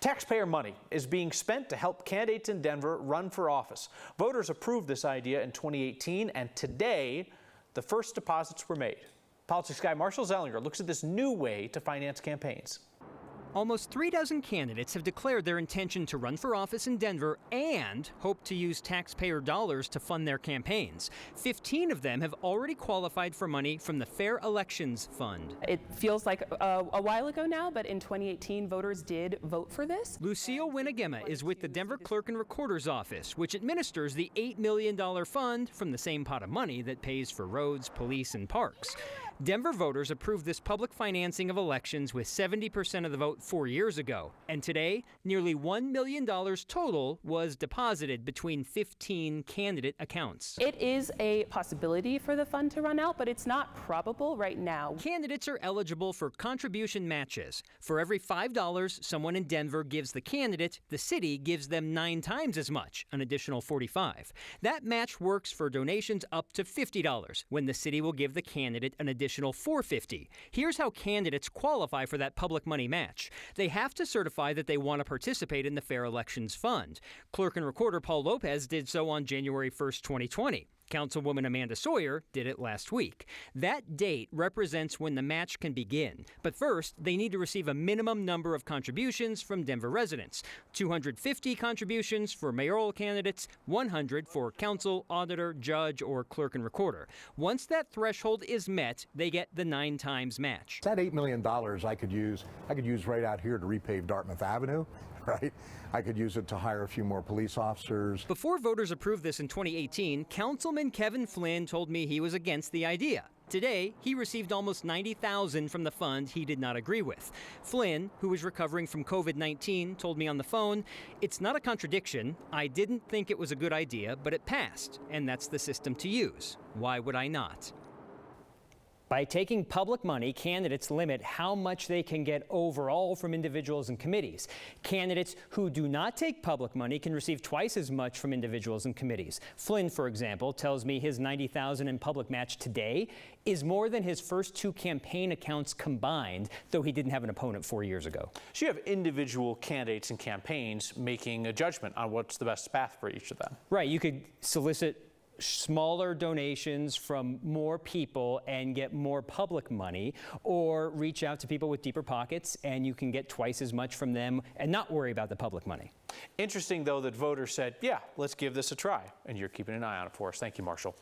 Taxpayer money is being spent to help candidates in Denver run for office. Voters approved this idea in 2018, and today the first deposits were made. Politics guy Marshall Zellinger looks at this new way to finance campaigns. Almost 36 candidates have declared their intention to run for office in Denver and hope to use taxpayer dollars to fund their campaigns. 15 of them have already qualified for money from the Fair Elections Fund. It feels like a while ago now, but in 2018, voters did vote for this. Lucille Winagema is with the Denver Clerk and Recorder's Office, which administers the $8 million fund from the same pot of money that pays for roads, police, and parks. Denver voters approved this public financing of elections with 70% of the vote 4 years ago. And today, nearly $1 million total was deposited between 15 candidate accounts. It is a possibility for the fund to run out, but it's not probable right now. Candidates are eligible for contribution matches. For every $5 someone in Denver gives the candidate, the city gives them 9 times as much, an additional $45. That match works for donations up to $50, when the city will give the candidate an additional $450. Here's how candidates qualify for that public money match. They have to certify that they want to participate in the Fair Elections Fund. Clerk and Recorder Paul Lopez did so on January 1st, 2020. Councilwoman Amanda Sawyer did it last week. That date represents when the match can begin. But first, they need to receive a minimum number of contributions from Denver residents. 250 contributions for mayoral candidates, 100 for council, auditor, judge, or clerk and recorder. Once that threshold is met, they get the 9 times match. That $8 million I could use right out here to repave Dartmouth Avenue. Right? I could use it to hire a few more police officers. Before voters approved this in 2018, Councilman Kevin Flynn told me he was against the idea. Today, he received almost $90,000 from the fund he did not agree with. Flynn, who is recovering from COVID-19, told me on the phone, "It's not a contradiction. I didn't think it was a good idea, but it passed, and that's the system to use. Why would I not?" By taking public money, candidates limit how much they can get overall from individuals and committees. Candidates who do not take public money can receive twice as much from individuals and committees. Flynn, for example, tells me his $90,000 in public match today is more than his first 2 campaign accounts combined, though he didn't have an opponent 4 years ago. So you have individual candidates and campaigns making a judgment on what's the best path for each of them. Right. You could solicit smaller donations from more people and get more public money, or reach out to people with deeper pockets and you can get twice as much from them and not worry about the public money. Interesting, though, that voters said, yeah, let's give this a try. And you're keeping an eye on it for us. Thank you, Marshall.